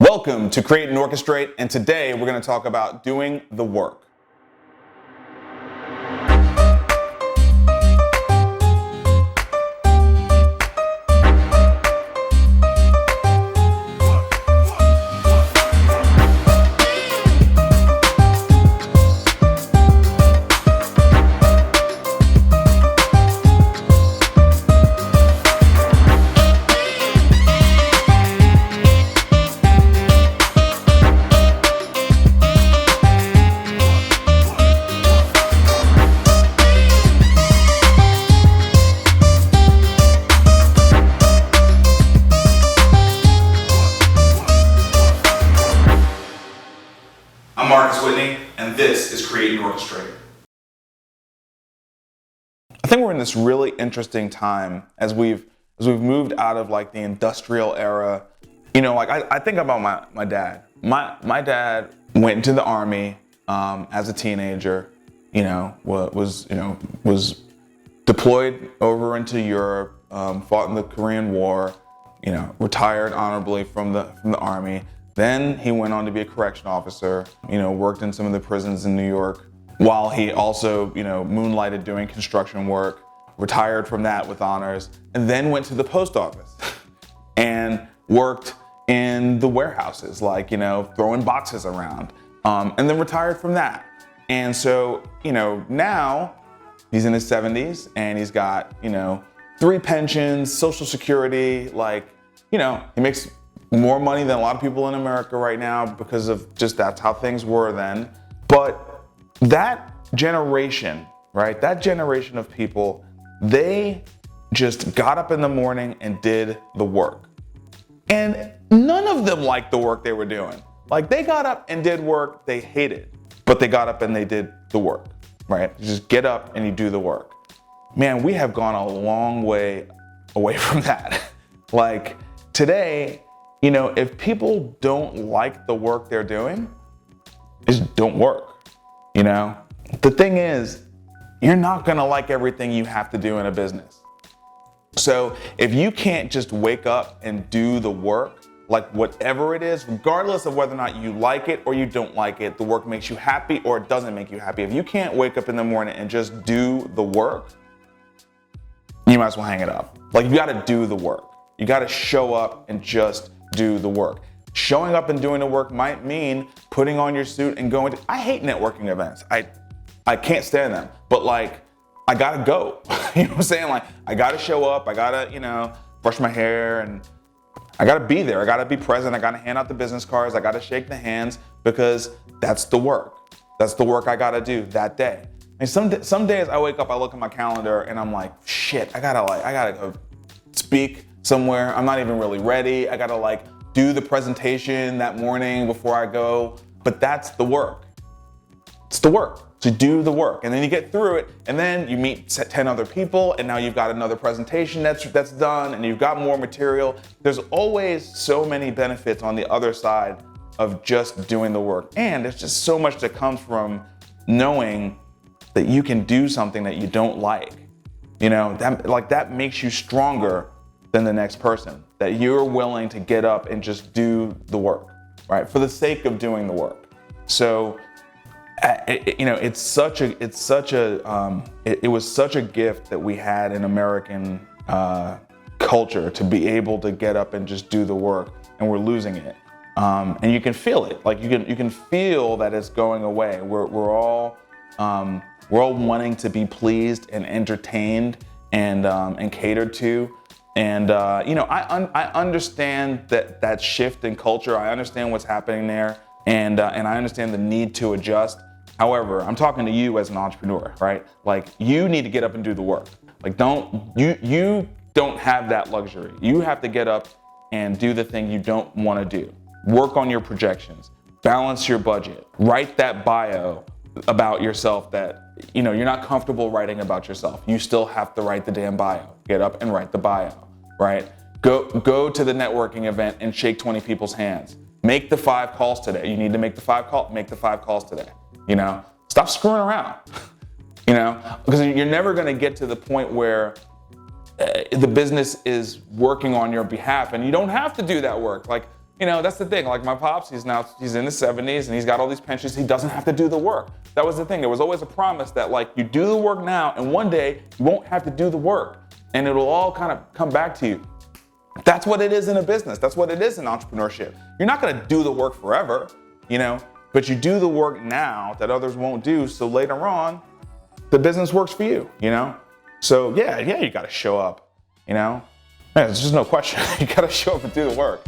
Welcome to Create and Orchestrate, and today we're going to talk about doing the work. I'm Marcus Whitney, and this is Create and Orchestrate. I think we're in this really interesting time as we've moved out of like the industrial era. You know, like I think about my dad. My dad went into the army as a teenager. Was deployed over into Europe, fought in the Korean War. Retired honorably from the army. Then he went on to be a correction officer, worked in some of the prisons in New York, while he also, moonlighted doing construction work, retired from that with honors, and then went to the post office and worked in the warehouses, like, throwing boxes around, and then retired from that. And so, now he's in his 70s and he's got, 3 pensions, Social Security, he makes more money than a lot of people in America right now because of just that's how things were then. But that generation, right? That generation of people, they just got up in the morning and did the work. And none of them liked the work they were doing. Like, they got up and did work they hated, but they got up and they did the work, right? You just get up and you do the work. Man, we have gone a long way away from that. Like, today, if people don't like the work they're doing, it just don't work. The thing is, you're not gonna like everything you have to do in a business. So if you can't just wake up and do the work, like whatever it is, regardless of whether or not you like it or you don't like it, the work makes you happy or it doesn't make you happy. If you can't wake up in the morning and just do the work, you might as well hang it up. Like, you gotta do the work. You gotta show up and just do the work. Showing up and doing the work might mean putting on your suit and going to, I hate networking events. I can't stand them, but I gotta go. You know what I'm saying? Like, I gotta show up, I gotta, brush my hair, and I gotta be there. I gotta be present. I gotta hand out the business cards. I gotta shake the hands, because that's the work. That's the work I gotta do that day. And some days I wake up, I look at my calendar and I'm like, shit, I gotta go speak somewhere. I'm not even really ready. I gotta do the presentation that morning before I go. But that's the work. It's the work, to do the work. And then you get through it, and then you meet 10 other people, and now you've got another presentation that's done, and you've got more material. There's always so many benefits on the other side of just doing the work. And there's just so much that comes from knowing that you can do something that you don't like. That makes you stronger than the next person, that you're willing to get up and just do the work, right? For the sake of doing the work. So, it was such a gift that we had in American culture to be able to get up and just do the work, and we're losing it. And you can feel it. Like, you can feel that it's going away. We're all wanting to be pleased and entertained and catered to. And I understand that shift in culture. I understand what's happening there, and I understand the need to adjust. However, I'm talking to you as an entrepreneur, right? Like, you need to get up and do the work. Like, you don't have that luxury. You have to get up and do the thing you don't want to do. Work on your projections, balance your budget, write that bio about yourself that you're not comfortable writing about yourself. You still have to write the damn bio. Get up and write the bio. Right? Go to the networking event and shake 20 people's hands. Make the 5 calls today. You need to make the 5 calls. Make the 5 calls today. Stop screwing around. Because you're never going to get to the point where the business is working on your behalf, and you don't have to do that work. Like, That's the thing. Like my pops, he's in his 70s and he's got all these pensions. He doesn't have to do the work. That was the thing. There was always a promise that like you do the work now and one day you won't have to do the work and it'll all kind of come back to you. That's what it is in a business. That's what it is in entrepreneurship. You're not going to do the work forever, but you do the work now that others won't do. So later on, the business works for you, So yeah, you got to show up, There's just no question. You got to show up and do the work.